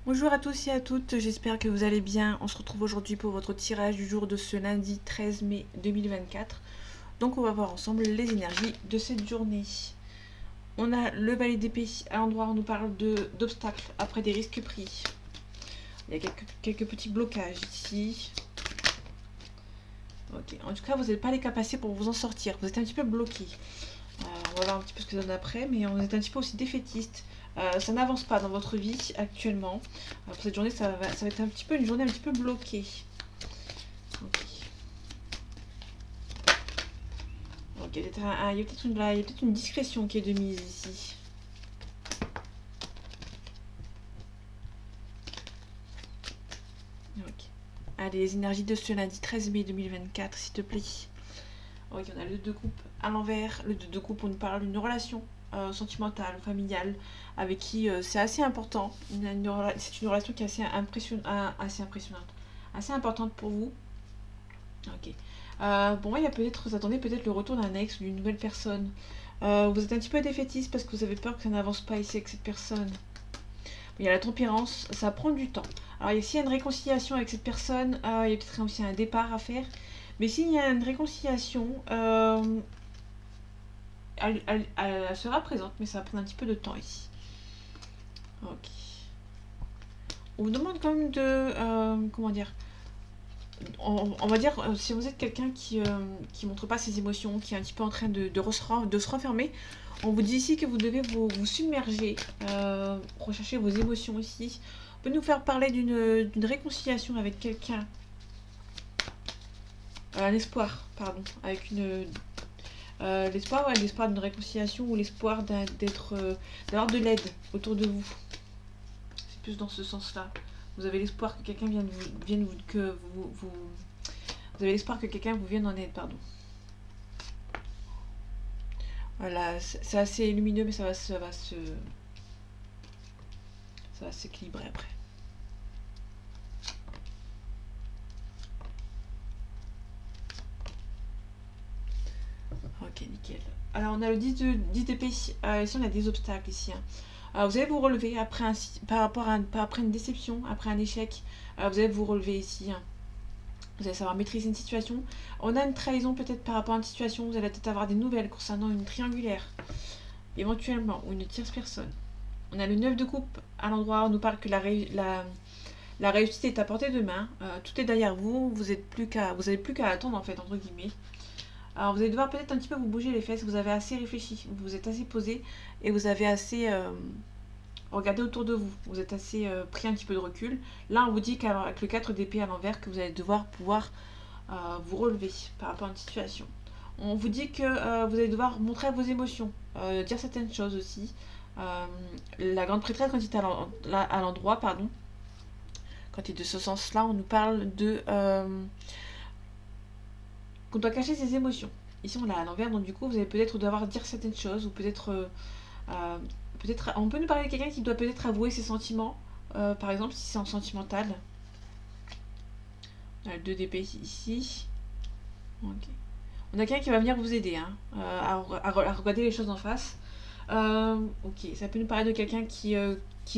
Bonjour à tous et à toutes, j'espère que vous allez bien. On se retrouve aujourd'hui pour votre tirage du jour de ce lundi 13 mai 2024. Donc on va voir ensemble les énergies de cette journée. On a le valet d'épée à l'endroit où on nous parle d'obstacles après des risques pris. Il y a quelques petits blocages ici. Ok, en tout cas vous n'avez pas les capacités pour vous en sortir. Vous êtes un petit peu bloqué. On va voir un petit peu ce que ça donne après, mais on est un petit peu aussi défaitiste. Ça n'avance pas dans votre vie actuellement. Pour cette journée, ça va être un petit peu une journée un petit peu bloquée. Ok. Donc, il y a peut-être une discrétion qui est de mise ici. Ok. Allez, les énergies de ce lundi 13 mai 2024, s'il te plaît. Ok, on a le 2 de coupe à l'envers. Le 2 de coupe, on nous parle d'une relation sentimentale, familiale, avec qui c'est assez important. C'est une relation qui est assez impressionnante, assez importante pour vous. Ok. Bon, moi, il y a peut-être, vous attendez peut-être le retour d'un ex ou d'une nouvelle personne. Vous êtes un petit peu défaitiste parce que vous avez peur que ça n'avance pas ici avec cette personne. Il y a la tempérance, ça prend du temps. Alors, s'il y a une réconciliation avec cette personne, il y a peut-être aussi un départ à faire. Mais s'il y a une réconciliation, elle sera présente, mais ça va prendre un petit peu de temps ici. Ok. On vous demande quand même de. Comment dire, on va dire, si vous êtes quelqu'un qui montre pas ses émotions, qui est un petit peu en train de se renfermer, on vous dit ici que vous devez vous submerger, rechercher vos émotions ici. On peut nous faire parler d'une réconciliation avec quelqu'un, un espoir, pardon, avec l'espoir, ouais, l'espoir d'une réconciliation ou l'espoir d'avoir de l'aide autour de vous. C'est plus dans ce sens-là. Vous avez l'espoir que quelqu'un vous avez l'espoir que quelqu'un vous vienne en aide, pardon. Voilà, c'est assez lumineux, mais ça va s'équilibrer après. Ok, nickel. Alors, on a le 10 d'épée. Ici, on a des obstacles ici, hein. Vous allez vous relever après une déception, après un échec. Vous allez vous relever ici, hein. Vous allez savoir maîtriser une situation. On a une trahison peut-être par rapport à une situation. Vous allez peut-être avoir des nouvelles concernant une triangulaire, éventuellement, ou une tierce personne. On a le 9 de coupe à l'endroit où on nous parle que la réussite est à portée de main. Tout est derrière vous. Vous n'avez plus qu'à attendre, en fait, entre guillemets. Alors, vous allez devoir peut-être un petit peu vous bouger les fesses. Vous avez assez réfléchi. Vous êtes assez posé et vous avez assez regardé autour de vous. Vous êtes assez pris un petit peu de recul. Là, on vous dit qu'avec le 4 d'épée à l'envers, que vous allez devoir pouvoir vous relever par rapport à une situation. On vous dit que vous allez devoir montrer vos émotions, dire certaines choses aussi. La grande prêtresse, quand il est à l'endroit, pardon, quand il est de ce sens-là, on nous parle de qu'on doit cacher ses émotions. Ici, on l'a à l'envers, donc du coup, vous allez peut-être devoir dire certaines choses, ou euh, on peut nous parler de quelqu'un qui doit peut-être avouer ses sentiments, par exemple, si c'est en sentimental. On a le 2 d'épée ici. Ok. On a quelqu'un qui va venir vous aider, hein, à regarder les choses en face. Ok, ça peut nous parler de quelqu'un qui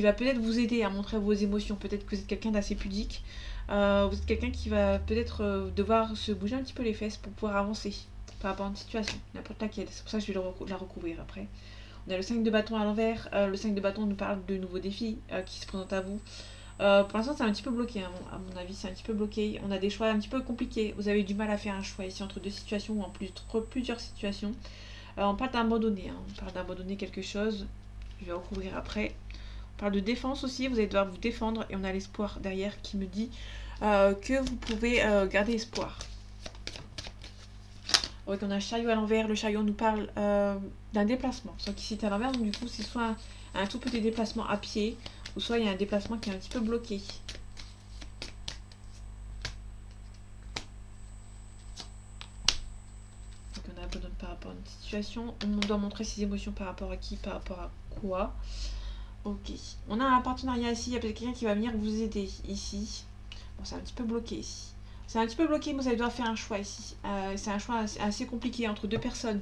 va peut-être vous aider à montrer vos émotions. Peut-être que vous êtes quelqu'un d'assez pudique. Vous êtes quelqu'un qui va peut-être devoir se bouger un petit peu les fesses pour pouvoir avancer par rapport à une situation, n'importe laquelle. C'est pour ça que je vais la recouvrir après. On a le 5 de bâton à l'envers. Le 5 de bâton nous parle de nouveaux défis qui se présentent à vous. Pour l'instant, c'est un petit peu bloqué, hein, à mon avis, c'est un petit peu bloqué. On a des choix un petit peu compliqués. Vous avez du mal à faire un choix ici entre deux situations ou entre plusieurs situations. On parle d'abandonner, hein, on parle d'abandonner quelque chose. Je vais recouvrir après. On parle de défense aussi, vous allez devoir vous défendre et on a l'espoir derrière qui me dit que vous pouvez garder espoir. Donc on a un chariot à l'envers, le chariot nous parle d'un déplacement. Soit qu'ici c'est à l'envers, donc du coup c'est soit un tout petit déplacement à pied, ou soit il y a un déplacement qui est un petit peu bloqué. Donc on abandonne par rapport à une situation. On doit montrer ses émotions par rapport à qui, par rapport à quoi. Ok. On a un partenariat ici, il y a peut-être quelqu'un qui va venir vous aider ici. Bon, c'est un petit peu bloqué ici. C'est un petit peu bloqué, mais vous allez devoir faire un choix ici. C'est un choix assez compliqué entre deux personnes.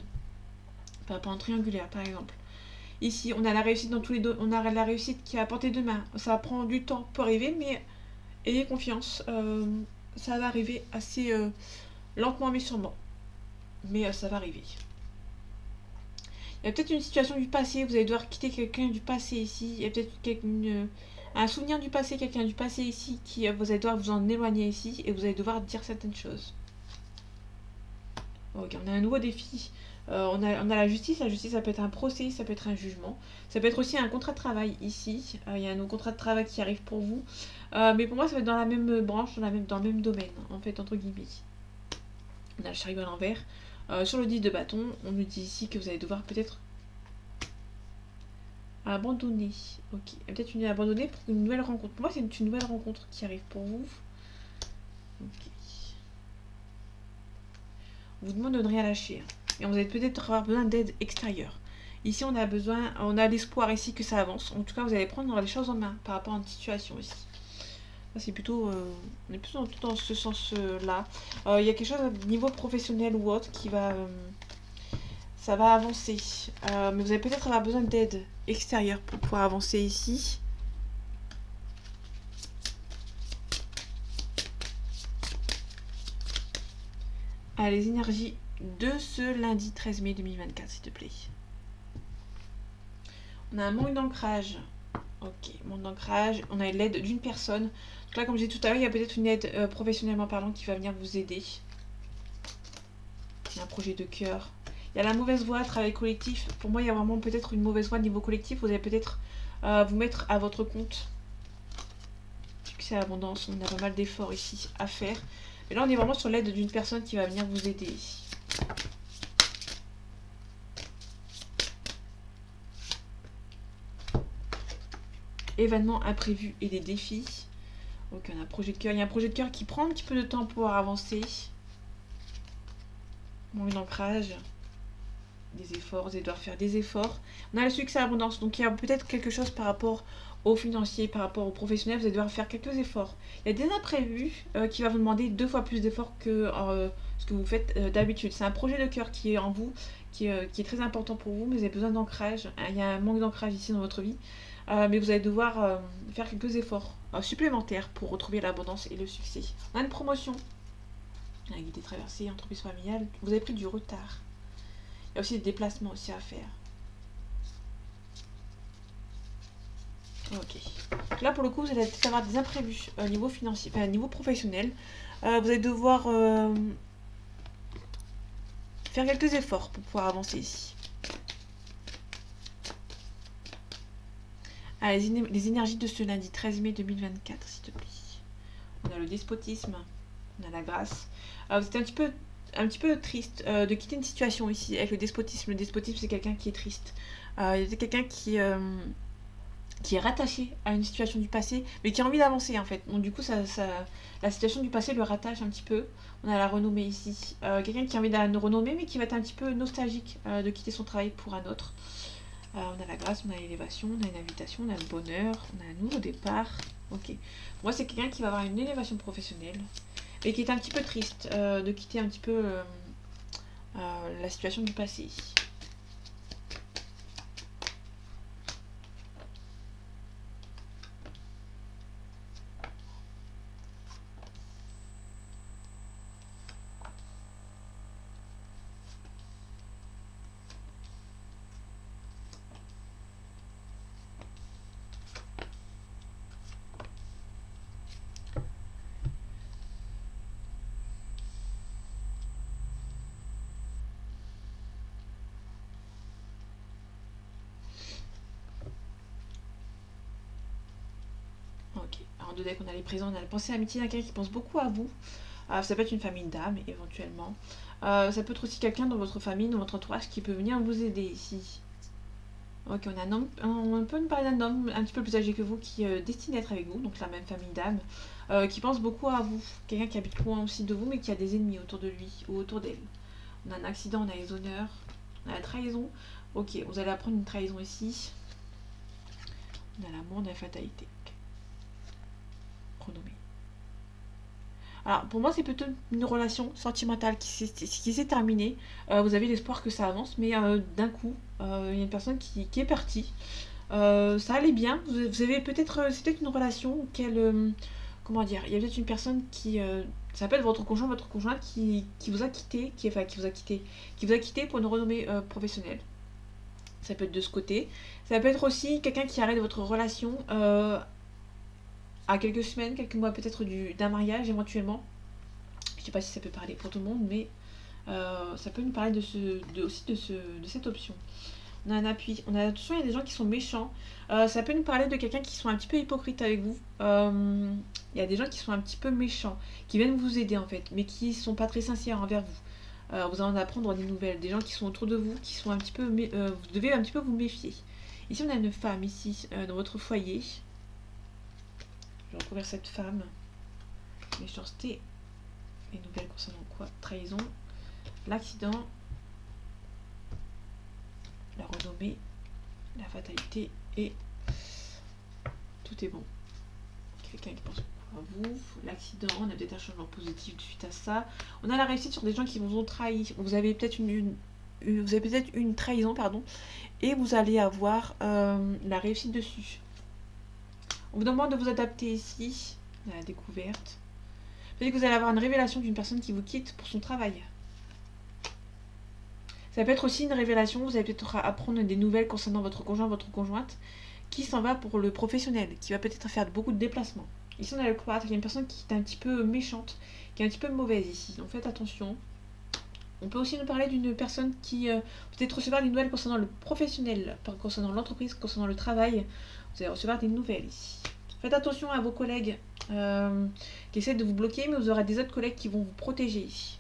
Par rapport à un triangulaire, par exemple. Ici, on a la réussite dans tous les deux. On a la réussite qui est à portée de main. Ça prend du temps pour arriver, mais ayez confiance. Ça va arriver assez lentement, mais sûrement. Mais ça va arriver. Il y a peut-être une situation du passé. Vous allez devoir quitter quelqu'un du passé ici. Il y a peut-être un souvenir du passé, quelqu'un du passé ici, qui vous allez devoir vous en éloigner ici. Et vous allez devoir dire certaines choses. Ok, on a un nouveau défi. On a la justice. La justice, ça peut être un procès, ça peut être un jugement. Ça peut être aussi un contrat de travail ici. Il y a un nouveau contrat de travail qui arrive pour vous. Mais pour moi, ça va être dans la même branche, dans le même domaine, en fait, entre guillemets. On a le chariot à l'envers. Sur le 10 de bâton, on nous dit ici que vous allez devoir peut-être abandonner. Ok, peut-être une abandonner pour une nouvelle rencontre. Pour moi, c'est une nouvelle rencontre qui arrive pour vous. Ok. On vous demande de ne rien lâcher. Et vous allez peut-être avoir besoin d'aide extérieure. Ici, on a l'espoir ici que ça avance. En tout cas, vous allez prendre les choses en main par rapport à une situation ici. C'est plutôt, on est plutôt dans ce sens-là. Il y a quelque chose au niveau professionnel ou autre qui va, ça va avancer. Mais vous allez peut-être avoir besoin d'aide extérieure pour pouvoir avancer ici. Les énergies de ce lundi 13 mai 2024, s'il te plaît. On a un manque d'ancrage. Ok, manque d'ancrage. On a l'aide d'une personne. Donc là, comme j'ai dit tout à l'heure, il y a peut-être une aide professionnellement parlant qui va venir vous aider. Il y a un projet de cœur. Il y a la mauvaise voie, travail collectif. Pour moi, il y a vraiment peut-être une mauvaise voie niveau collectif. Vous allez peut-être vous mettre à votre compte. Succès, abondance. On a pas mal d'efforts ici à faire. Mais là, on est vraiment sur l'aide d'une personne qui va venir vous aider. Événements imprévus et des défis. Ok, on a un projet de cœur. Il y a un projet de cœur qui prend un petit peu de temps pour pouvoir avancer. Manque d'ancrage. Des efforts, vous allez devoir faire des efforts. On a le succès abondance, donc il y a peut-être quelque chose par rapport aux financiers, par rapport aux professionnels, vous allez devoir faire quelques efforts. Il y a des imprévus qui va vous demander 2 fois plus d'efforts que ce que vous faites d'habitude. C'est un projet de cœur qui est en vous, qui est très important pour vous, mais vous avez besoin d'ancrage. Il y a un manque d'ancrage ici dans votre vie, mais vous allez devoir faire quelques efforts supplémentaires pour retrouver l'abondance et le succès. On a une promotion, un guide des traversées, entreprise familiale, vous avez pris du retard. Il y a aussi des déplacements aussi à faire. Ok. Là, pour le coup, vous allez peut-être avoir des imprévus au niveau financier, enfin, au niveau professionnel. Vous allez devoir faire quelques efforts pour pouvoir avancer ici. Les énergies de ce lundi 13 mai 2024, s'il te plaît. On a le despotisme, on a la grâce. Vous êtes un petit peu triste de quitter une situation ici avec le despotisme. Le despotisme, c'est quelqu'un qui est triste. C'est quelqu'un qui est rattaché à une situation du passé, mais qui a envie d'avancer en fait. Donc du coup, la situation du passé le rattache un petit peu. On a la renommée ici. Quelqu'un qui a envie de renommer, mais qui va être un petit peu nostalgique de quitter son travail pour un autre. On a la grâce, on a l'élévation, on a une invitation, on a le bonheur, on a un nouveau départ. Ok. Moi, c'est quelqu'un qui va avoir une élévation professionnelle, mais qui est un petit peu triste de quitter un petit peu la situation du passé. Ok. Alors, en deux decks, on a les présents, on a la pensée amitié d'un quelqu'un qui pense beaucoup à vous. Ça peut être une famille d'âmes, éventuellement. Ça peut être aussi quelqu'un dans votre famille, dans votre entourage, qui peut venir vous aider ici. Ok, on a un homme, on peut nous parler d'un homme un petit peu plus âgé que vous qui est destiné à être avec vous, donc la même famille d'âmes, qui pense beaucoup à vous. Quelqu'un qui habite loin aussi de vous, mais qui a des ennemis autour de lui ou autour d'elle. On a un accident, on a les honneurs, on a la trahison. Ok, vous allez apprendre une trahison ici. On a l'amour, on a la fatalité. Ok. Renommée. Alors, pour moi, c'est plutôt une relation sentimentale qui s'est terminée. Vous avez l'espoir que ça avance, mais d'un coup, il y a une personne qui est partie. Ça allait bien. Vous avez peut-être, c'est peut-être une relation qu'elle, comment dire, il y a peut-être une personne ça peut être votre conjoint, votre conjointe qui vous a quitté, enfin, qui vous a quitté pour une renommée professionnelle. Ça peut être de ce côté. Ça peut être aussi quelqu'un qui arrête votre relation à quelques semaines, quelques mois peut-être d'un mariage éventuellement. Je sais pas si ça peut parler pour tout le monde, mais ça peut nous parler aussi de cette option. On a un appui. Attention, il y a des gens qui sont méchants. Ça peut nous parler de quelqu'un qui sont un petit peu hypocrite avec vous. Il y a des gens qui sont un petit peu méchants, qui viennent vous aider en fait, mais qui sont pas très sincères envers vous. Vous allez en apprendre des nouvelles. Des gens qui sont autour de vous, qui sont un petit peu... vous devez un petit peu vous méfier. Ici, on a une femme, ici, dans votre foyer. Je vais recouvrir cette femme. Méchanceté. Et nouvelles concernant quoi? Trahison. L'accident. La renommée. La fatalité. Et tout est bon. Quelqu'un qui pense à vous. L'accident. On a peut-être un changement positif suite à ça. On a la réussite sur des gens qui vous ont trahi. Vous avez peut-être une trahison, pardon. Et vous allez avoir la réussite dessus. On vous demande de vous adapter ici. À la découverte. Peut-être que vous allez avoir une révélation d'une personne qui vous quitte pour son travail. Ça peut être aussi une révélation, vous allez peut-être apprendre des nouvelles concernant votre conjoint, votre conjointe, qui s'en va pour le professionnel, qui va peut-être faire beaucoup de déplacements. Ici on a le cloître, il y a une personne qui est un petit peu méchante, qui est un petit peu mauvaise ici, donc faites attention. On peut aussi nous parler d'une personne qui peut-être recevoir des nouvelles concernant le professionnel, concernant l'entreprise, concernant le travail. Vous allez recevoir des nouvelles ici. Faites attention à vos collègues qui essaient de vous bloquer, mais vous aurez des autres collègues qui vont vous protéger ici.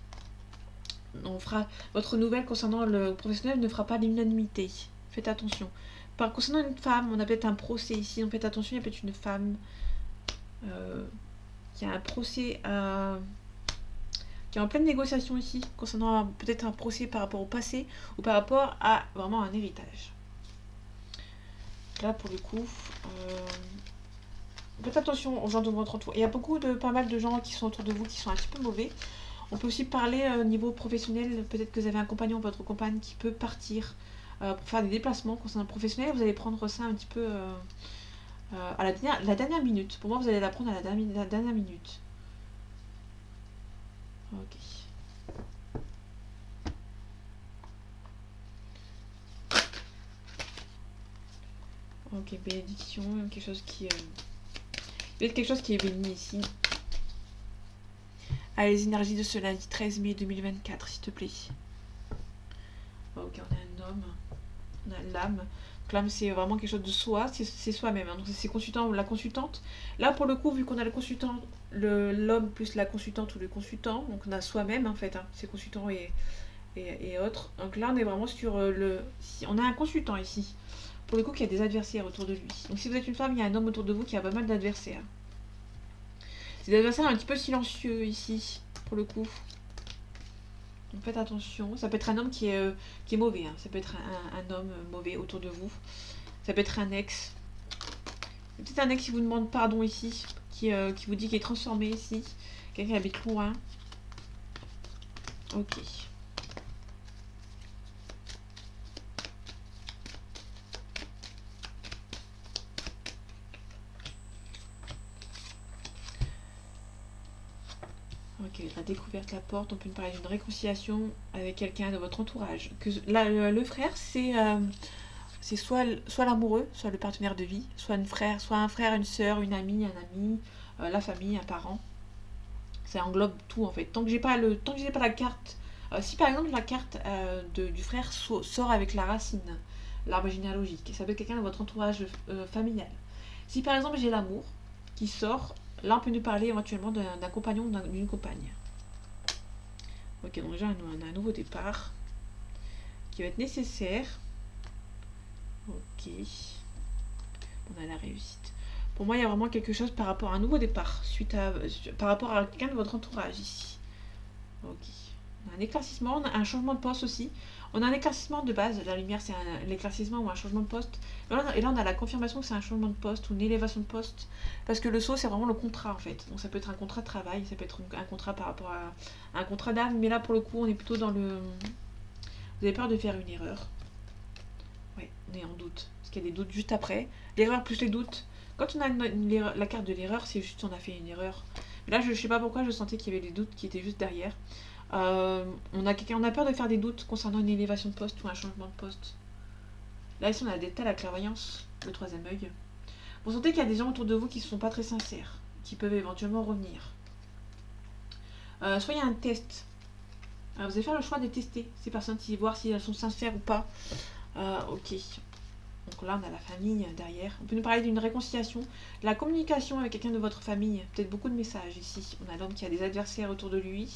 Votre nouvelle concernant le professionnel ne fera pas l'unanimité. Faites attention. Concernant une femme, on a peut-être un procès ici, donc faites attention, il y a peut-être une femme qui a un procès qui est en pleine négociation ici, concernant peut-être un procès par rapport au passé ou par rapport à vraiment un héritage. Là, pour le coup, faites attention aux gens de votre entourage. Il y a pas mal de gens qui sont autour de vous qui sont un petit peu mauvais. On peut aussi parler au niveau professionnel. Peut-être que vous avez un compagnon ou votre compagne qui peut partir pour faire des déplacements concernant le professionnel. Vous allez prendre ça un petit peu à la dernière minute. Pour moi, vous allez l'apprendre à la dernière minute. Ok. Ok, bénédiction, quelque chose qui... Il y a quelque chose qui est béni ici. À les énergies de ce lundi 13 mai 2024, s'il te plaît. Ok, on a un homme. On a l'âme. Donc l'âme, c'est vraiment quelque chose de soi. C'est soi-même. Hein. Donc c'est consultant ou la consultante. Là, pour le coup, vu qu'on a le consultant, l'homme plus la consultante ou le consultant, donc on a soi-même en fait. Hein. C'est consultant et autres. Donc là, on est vraiment sur on a un consultant ici. Pour le coup, qui a des adversaires autour de lui. Donc si vous êtes une femme, il y a un homme autour de vous qui a pas mal d'adversaires. C'est des adversaires un petit peu silencieux ici, pour le coup. Donc faites attention. Ça peut être un homme qui est mauvais. Hein. Ça peut être un homme mauvais autour de vous. Ça peut être un ex. Peut-être un ex qui vous demande pardon ici. Qui vous dit qu'il est transformé ici. Quelqu'un qui habite loin. Ok. Ok, la découverte, la porte, on peut nous parler d'une réconciliation avec quelqu'un de votre entourage. Là, le frère, c'est soit l'amoureux, soit le partenaire de vie, soit un frère, une sœur, une amie, un ami, la famille, un parent. Ça englobe tout en fait. Tant que j'ai pas la carte, si par exemple la carte du frère sort avec la racine, l'arbre généalogique, ça peut être quelqu'un de votre entourage familial. Si par exemple j'ai l'amour qui sort, là on peut nous parler éventuellement d'un compagnon ou d'une compagne. Ok, donc déjà on a un nouveau départ qui va être nécessaire. Ok. On a la réussite. Pour moi, il y a vraiment quelque chose par rapport à un nouveau départ, par rapport à quelqu'un de votre entourage ici. Ok. On a un éclaircissement, on a un changement de poste aussi. On a un éclaircissement de base, la lumière c'est l'éclaircissement ou un changement de poste. Et là on a la confirmation que c'est un changement de poste ou une élévation de poste. Parce que le saut c'est vraiment le contrat en fait. Donc ça peut être un contrat de travail, ça peut être un contrat par rapport à un contrat d'âme. Mais là pour le coup on est plutôt dans le... Vous avez peur de faire une erreur. Ouais, on est en doute. Parce qu'il y a des doutes juste après. L'erreur plus les doutes. Quand on a la carte de l'erreur, c'est juste on a fait une erreur. Là je sais pas pourquoi je sentais qu'il y avait des doutes qui étaient juste derrière. On a peur de faire des doutes concernant une élévation de poste ou un changement de poste. Là, ici, on a des la clairvoyance, le troisième œil. Vous sentez qu'il y a des gens autour de vous qui ne sont pas très sincères, qui peuvent éventuellement revenir. Soit il y a un test. Vous allez faire le choix de tester ces personnes, voir si elles sont sincères ou pas. Ok. Donc là, on a la famille derrière. On peut nous parler d'une réconciliation, de la communication avec quelqu'un de votre famille. Peut-être beaucoup de messages ici. On a l'homme qui a des adversaires autour de lui.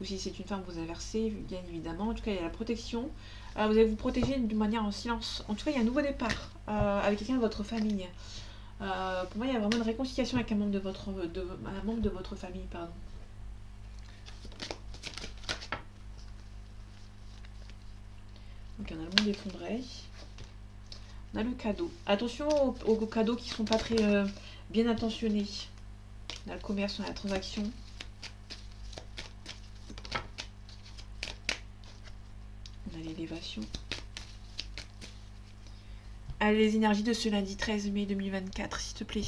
Ou si c'est une femme, vous inversez, bien évidemment. En tout cas, il y a la protection. Vous allez vous protéger d'une manière en silence. En tout cas, il y a un nouveau départ avec quelqu'un de votre famille. Pour moi, il y a vraiment une réconciliation avec un membre de votre famille. Pardon. Donc, on a le monde effondré. On a le cadeau. Attention aux cadeaux qui ne sont pas très bien intentionnés. On a le commerce, on a la transaction. On a l'élévation. Allez, les énergies de ce lundi 13 mai 2024, s'il te plaît.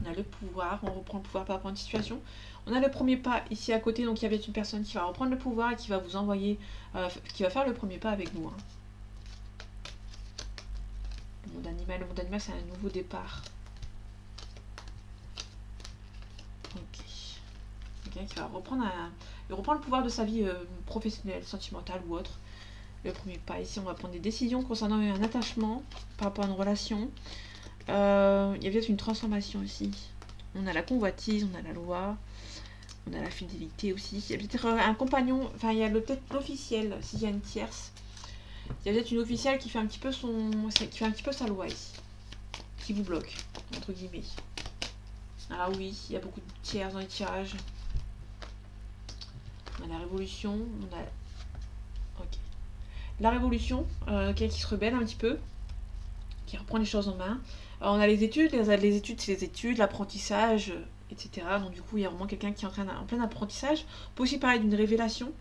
On a le pouvoir, on reprend le pouvoir par rapport à une situation. On a le premier pas ici à côté, donc il y a peut-être une personne qui va reprendre le pouvoir et qui va vous envoyer, qui va faire le premier pas avec nous. Hein. Le monde animal, c'est un nouveau départ. Ok. Quelqu'un qui va reprendre le pouvoir de sa vie professionnelle, sentimentale ou autre. Le premier pas, ici on va prendre des décisions concernant un attachement par rapport à une relation. Il y a peut-être une transformation aussi. On a la convoitise, on a la loi, on a la fidélité aussi. Il y a peut-être un compagnon, enfin il y a peut-être l'officiel, s'il y a une tierce. Il y a peut-être une officielle qui fait un petit peu sa loi ici. Qui vous bloque, entre guillemets. Ah oui, il y a beaucoup de tierces dans les tirages. On a la révolution, on a... Ok. La révolution, qui se rebelle un petit peu, qui reprend les choses en main. On a les études, les études c'est les études, l'apprentissage, etc. Donc du coup il y a vraiment quelqu'un qui est en plein apprentissage. On peut aussi parler d'une révélation.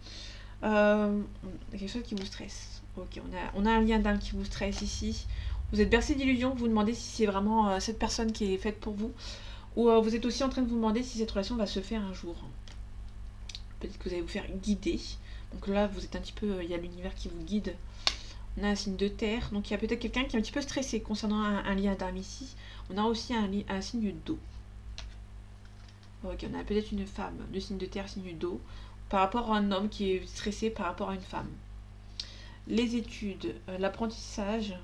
Quelque chose qui vous stresse. Ok, on a un lien d'âme qui vous stresse ici. Vous êtes bercé d'illusions, vous vous demandez si c'est vraiment cette personne qui est faite pour vous. Ou vous êtes aussi en train de vous demander si cette relation va se faire un jour. Peut-être que vous allez vous faire guider. Donc là, vous êtes un petit peu... Il y a l'univers qui vous guide. On a un signe de terre. Donc il y a peut-être quelqu'un qui est un petit peu stressé concernant un lien d'âme ici. On a aussi un signe d'eau. Ok, on a peut-être une femme. De signe de terre, signe d'eau. Par rapport à un homme qui est stressé par rapport à une femme. Les études. L'apprentissage.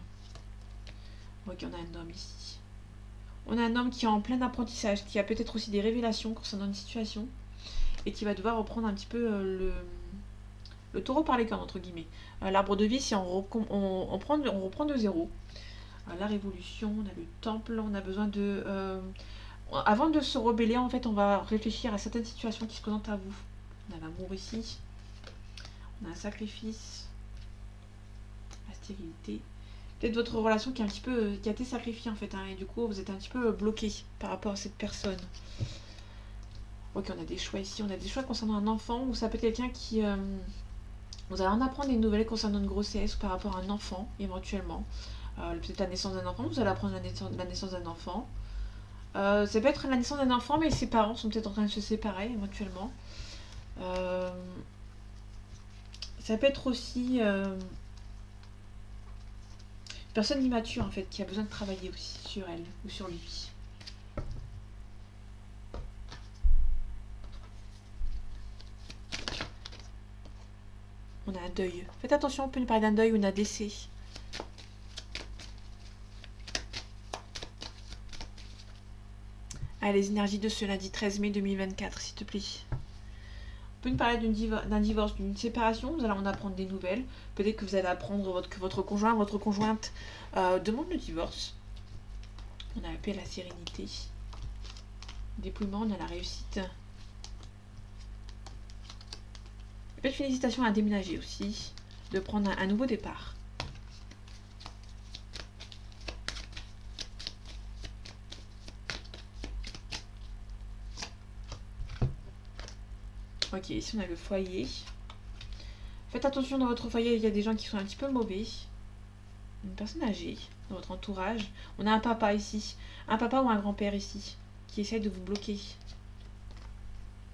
Ok, on a un homme ici. On a un homme qui est en plein apprentissage. Qui a peut-être aussi des révélations concernant une situation. Et qui va devoir reprendre un petit peu le taureau par les cornes, entre guillemets. L'arbre de vie, si on reprend de zéro. La révolution, on a le temple, on a besoin de... avant de se rebeller, en fait, on va réfléchir à certaines situations qui se présentent à vous. On a l'amour ici. On a un sacrifice. La stérilité. Peut-être votre relation qui a été sacrifiée, en fait. Hein, et du coup, vous êtes un petit peu bloqué par rapport à cette personne. Ok, on a des choix ici. On a des choix concernant un enfant. Ou ça peut être quelqu'un qui... vous allez en apprendre des nouvelles concernant une grossesse ou par rapport à un enfant, éventuellement. Peut-être la naissance d'un enfant. Vous allez apprendre la naissance d'un enfant. Ça peut être la naissance d'un enfant, mais ses parents sont peut-être en train de se séparer, éventuellement. Ça peut être aussi... une personne immature, en fait, qui a besoin de travailler aussi sur elle ou sur lui. On a un deuil. Faites attention, on peut nous parler d'un deuil ou d'un décès. Allez, les énergies de ce lundi 13 mai 2024, s'il te plaît. On peut nous parler d'un divorce, d'une séparation. Vous allez en apprendre des nouvelles. Peut-être que vous allez apprendre que votre conjoint, votre conjointe demande le divorce. On a la paix, la sérénité. Dépouillement, on a la réussite. Peut-être félicitations à déménager aussi. de prendre un nouveau départ. Ok, ici on a le foyer. Faites attention dans votre foyer, il y a des gens qui sont un petit peu mauvais. Une personne âgée dans votre entourage. On a un papa ici. Un papa ou un grand-père ici qui essaie de vous bloquer.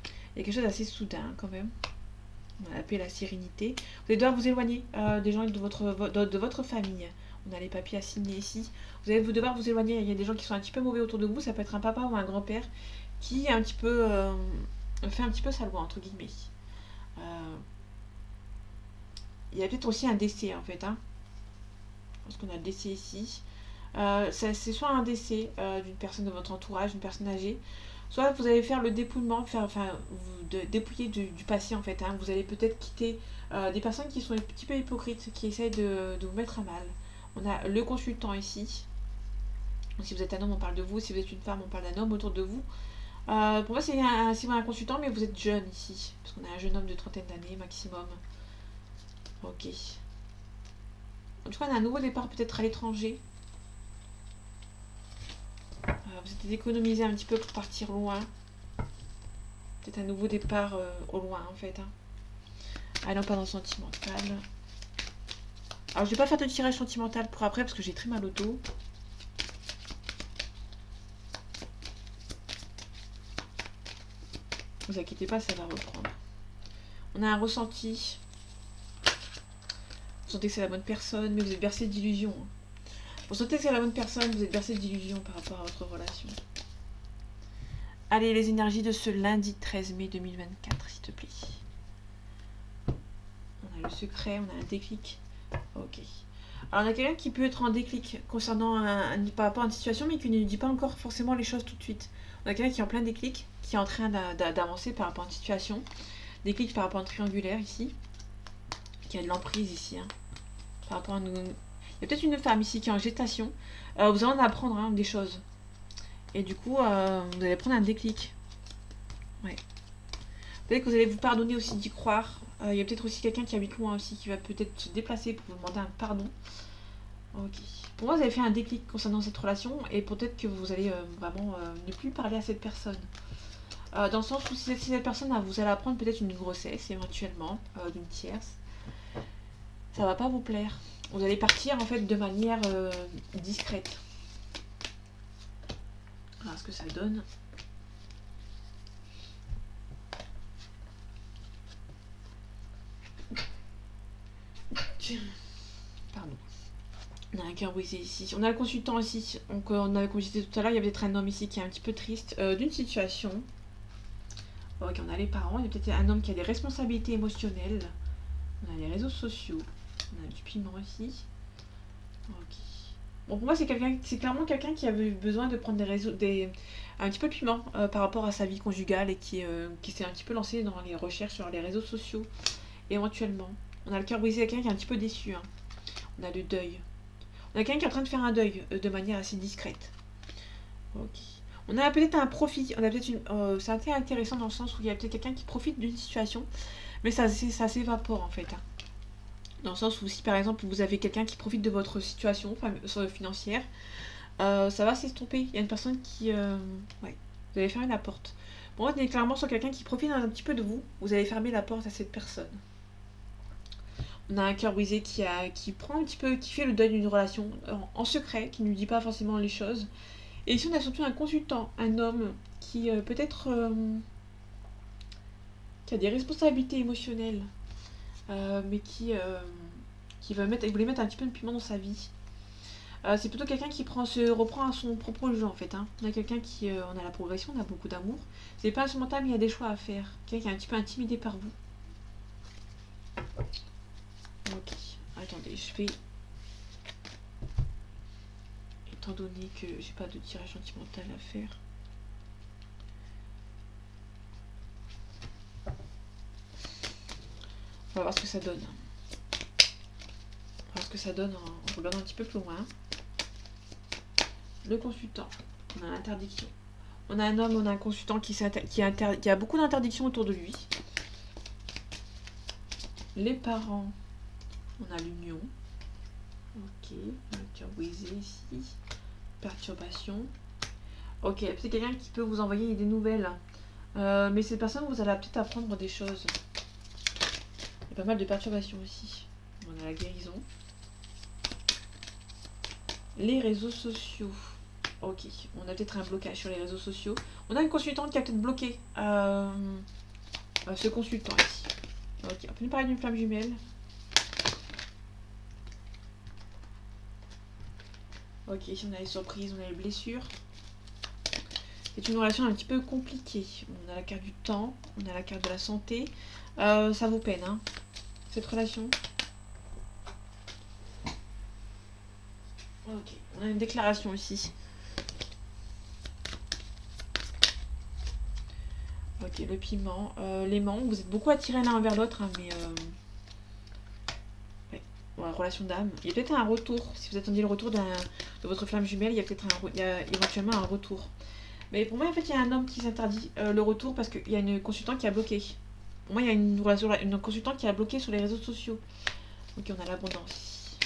Il y a quelque chose d'assez soudain quand même. On a la paix et la sérénité. Vous allez devoir vous éloigner des gens de votre famille. On a les papiers à signer ici. Vous allez devoir vous éloigner. Il y a des gens qui sont un petit peu mauvais autour de vous. Ça peut être un papa ou un grand-père qui est un petit peu fait un petit peu sa loi entre guillemets. Il y a peut-être aussi un décès en fait. Hein. Je pense qu'on a le décès ici. C'est soit un décès d'une personne de votre entourage, une personne âgée, soit vous allez faire le dépouillement, vous dépouiller du passé en fait. Hein. Vous allez peut-être quitter des personnes qui sont un petit peu hypocrites, qui essayent de vous mettre à mal. On a le consultant ici. Donc, si vous êtes un homme, on parle de vous. Si vous êtes une femme, on parle d'un homme autour de vous. Pour moi, c'est un consultant, mais vous êtes jeune ici. Parce qu'on a un jeune homme de trentaine d'années maximum. Ok. En tout cas, on a un nouveau départ peut-être à l'étranger. Vous êtes économisé un petit peu pour partir loin. Peut-être un nouveau départ au loin en fait. Hein. Ah non, pas dans le sentimental. Alors je vais pas faire de tirage sentimental pour après parce que j'ai très mal au dos. Ne vous inquiétez pas, ça va reprendre. On a un ressenti. Vous sentez que c'est la bonne personne, mais vous êtes bercé d'illusions. Hein. Vous sentez que c'est la bonne personne, vous êtes bercé d'illusions par rapport à votre relation. Allez, les énergies de ce lundi 13 mai 2024, s'il te plaît. On a le secret, on a un déclic. Ok. Alors, on a quelqu'un qui peut être en déclic concernant par rapport à une situation, mais qui ne dit pas encore forcément les choses tout de suite. On a quelqu'un qui est en plein déclic, qui est en train d'avancer par rapport à une situation. Déclic par rapport à un triangulaire ici. Qui a de l'emprise ici. Hein. Par rapport à nous. Il y a peut-être une femme ici qui est en gestation. Vous allez en apprendre hein, des choses. Et du coup, vous allez prendre un déclic. Ouais. Peut-être que vous allez vous pardonner aussi d'y croire. Il y a peut-être aussi quelqu'un qui habite loin aussi, qui va peut-être se déplacer pour vous demander un pardon. Ok. Pour moi, vous avez fait un déclic concernant cette relation. Et peut-être que vous allez vraiment ne plus parler à cette personne. Dans le sens où si cette personne, vous allez apprendre peut-être une grossesse éventuellement, d'une tierce. Ça va pas vous plaire. Vous allez partir en fait de manière discrète. Voilà ce que ça donne. Pardon. On a un cœur brisé ici. On a le consultant ici. Donc on avait, comme je disais tout à l'heure, il y a peut-être un homme ici qui est un petit peu triste d'une situation. Ok, on a les parents. Il y a peut-être un homme qui a des responsabilités émotionnelles. On a les réseaux sociaux. On a du piment ici. Ok. Bon, pour moi, c'est clairement quelqu'un qui avait besoin de prendre un petit peu de piment par rapport à sa vie conjugale et qui s'est un petit peu lancé dans les recherches sur les réseaux sociaux, éventuellement. On a le cœur brisé, quelqu'un qui est un petit peu déçu. Hein. On a le deuil. On a quelqu'un qui est en train de faire un deuil de manière assez discrète. Ok. On a peut-être un profit. On a peut-être c'est assez intéressant dans le sens où il y a peut-être quelqu'un qui profite d'une situation, mais ça s'évapore en fait. Hein. Dans le sens où si par exemple vous avez quelqu'un qui profite de votre situation financière, ça va s'estomper. Il y a une personne qui... ouais, vous allez fermer la porte. Bon, on est clairement sur quelqu'un qui profite un petit peu de vous. Vous allez fermer la porte à cette personne. On a un cœur brisé qui prend un petit peu, qui fait le deuil d'une relation en secret, qui ne lui dit pas forcément les choses. Et ici on a surtout un consultant, un homme qui peut-être qui a des responsabilités émotionnelles, mais qui voulait mettre un petit peu de piment dans sa vie. C'est plutôt quelqu'un qui reprend à son propre jeu en fait. Hein. On a quelqu'un qui, on a la progression, on a beaucoup d'amour. C'est pas insurmontable, mais il y a des choix à faire. Quelqu'un qui est un petit peu intimidé par vous. Ok, attendez, je vais... Étant donné que j'ai pas de tirage sentimental à faire. On va voir ce que ça donne. On va voir ce que ça donne en regardant un petit peu plus loin. Le consultant. On a l'interdiction. On a un homme, on a un consultant qui a beaucoup d'interdictions autour de lui. Les parents. On a l'union. Ok, nature brisée ici. Perturbation. Ok, c'est quelqu'un qui peut vous envoyer des nouvelles. Mais cette personne, vous allez peut-être apprendre des choses. Il y a pas mal de perturbations aussi. On a la guérison. Les réseaux sociaux. Ok, on a peut-être un blocage sur les réseaux sociaux. On a une consultante qui a peut-être bloqué ce consultant ici. Ok, on peut nous parler d'une flamme jumelle. Ok, ici on a les surprises, on a les blessures. C'est une relation un petit peu compliquée. On a la carte du temps, on a la carte de la santé. Ça vous peine, hein, cette relation. Ok, on a une déclaration aussi. Ok, le piment. L'aimant, vous êtes beaucoup attirés l'un vers l'autre, hein, mais... ouais, relation d'âme. Il y a peut-être un retour. Si vous attendiez le retour de votre flamme jumelle, il y a peut-être éventuellement un retour. Mais pour moi, en fait, il y a un homme qui s'interdit le retour parce qu'il y a une consultante qui a bloqué. Pour moi, il y a une consultante qui a bloqué sur les réseaux sociaux. Ok, on a l'abondance.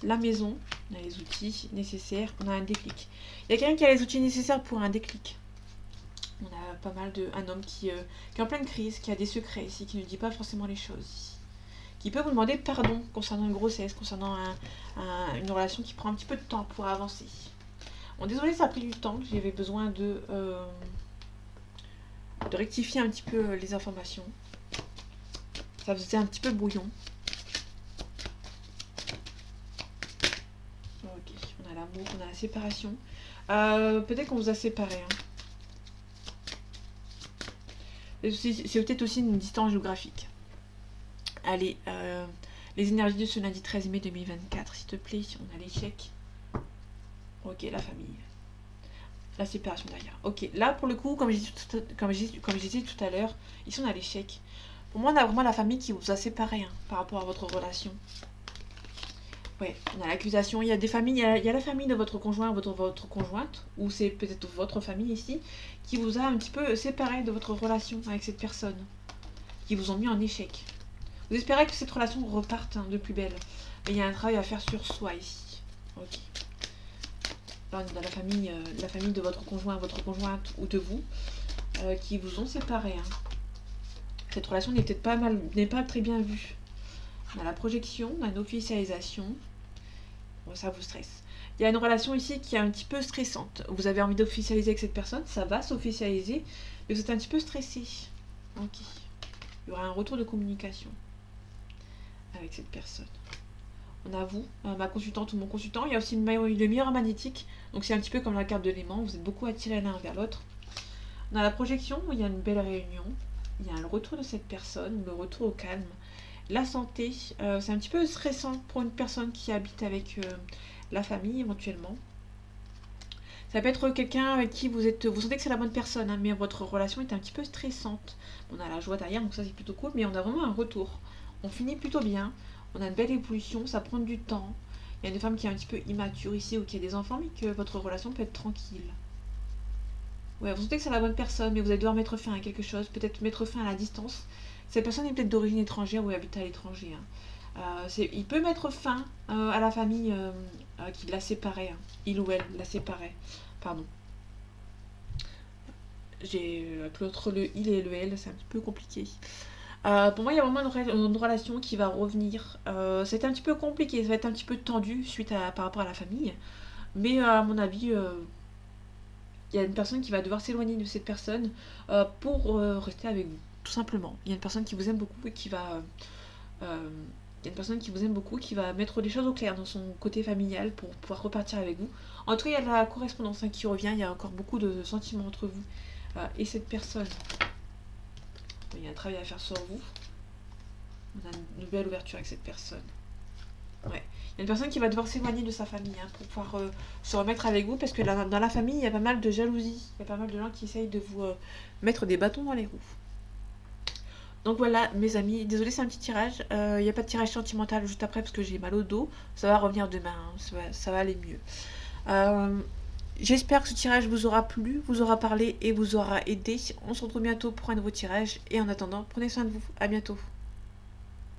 La maison, on a les outils nécessaires, on a un déclic. Il y a quelqu'un qui a les outils nécessaires pour un déclic. On a pas mal un homme qui est en pleine crise, qui a des secrets ici, qui ne dit pas forcément les choses. Qui peut vous demander pardon concernant une grossesse, concernant une relation qui prend un petit peu de temps pour avancer. Bon, désolé, ça a pris du temps. J'avais besoin de rectifier un petit peu les informations. Ça faisait un petit peu brouillon. Ok, on a l'amour, on a la séparation. Peut-être qu'on vous a séparés. Hein. C'est peut-être aussi une distance géographique. Allez, les énergies de ce lundi 13 mai 2024, s'il te plaît. On a l'échec. Ok, la famille. La séparation derrière. Ok, là pour le coup, comme je disais tout à l'heure, ici on a l'échec. Pour moi, on a vraiment la famille qui vous a séparé hein, par rapport à votre relation. Ouais, on a l'accusation. Il y a des familles, il y a la famille de votre conjoint, votre conjointe, ou c'est peut-être votre famille ici, qui vous a un petit peu séparé de votre relation avec cette personne, qui vous ont mis en échec. Vous espérez que cette relation reparte hein, de plus belle. Mais il y a un travail à faire sur soi ici. Ok. Là, on est dans la famille de votre conjoint, votre conjointe ou de vous, qui vous ont séparé. Hein. Cette relation n'est peut-être n'est pas très bien vue. On a la projection, on a une officialisation. Bon, ça vous stresse. Il y a une relation ici qui est un petit peu stressante. Vous avez envie d'officialiser avec cette personne, ça va s'officialiser, mais vous êtes un petit peu stressé. Ok. Il y aura un retour de communication avec cette personne. On a vous, ma consultante ou mon consultant. Il y a aussi le miroir magnétique. Donc c'est un petit peu comme la carte de l'aimant. Vous êtes beaucoup attirés l'un vers l'autre. On a la projection. Il y a une belle réunion. Il y a le retour de cette personne. Le retour au calme. La santé. C'est un petit peu stressant pour une personne qui habite avec la famille éventuellement. Ça peut être quelqu'un avec qui vous sentez que c'est la bonne personne. Hein, mais votre relation est un petit peu stressante. On a la joie derrière. Donc ça c'est plutôt cool. Mais on a vraiment un retour. On finit plutôt bien. On a une belle évolution, ça prend du temps. Il y a une femme qui est un petit peu immature ici ou qui a des enfants, mais que votre relation peut être tranquille. Ouais, vous sentez que c'est la bonne personne, mais vous allez devoir mettre fin à quelque chose, peut-être mettre fin à la distance. Cette personne est peut-être d'origine étrangère ou habite à l'étranger. Hein. Il peut mettre fin à la famille qui l'a séparé. Hein. Il ou elle l'a séparé. Pardon. J'ai entre le il et le elle, c'est un petit peu compliqué. Pour moi, il y a vraiment une relation qui va revenir. C'est un petit peu compliqué, ça va être un petit peu tendu par rapport à la famille. Mais à mon avis, il y a une personne qui va devoir s'éloigner de cette personne pour rester avec vous, tout simplement. Il y a une personne qui vous aime beaucoup et qui va... il y a une personne qui vous aime beaucoup qui va mettre les choses au clair dans son côté familial pour pouvoir repartir avec vous. En tout cas, il y a de la correspondance hein, qui revient, il y a encore beaucoup de sentiments entre vous et cette personne. Il y a un travail à faire sur vous. On a une belle ouverture avec cette personne. Ouais. Il y a une personne qui va devoir s'éloigner de sa famille hein, pour pouvoir se remettre avec vous parce que dans la famille, il y a pas mal de jalousie. Il y a pas mal de gens qui essayent de vous mettre des bâtons dans les roues. Donc voilà, mes amis. Désolée, c'est un petit tirage. Il n'y a pas de tirage sentimental juste après parce que j'ai mal au dos. Ça va revenir demain. Hein. Ça va aller mieux. J'espère que ce tirage vous aura plu, vous aura parlé et vous aura aidé. On se retrouve bientôt pour un nouveau tirage. Et en attendant, prenez soin de vous. À bientôt.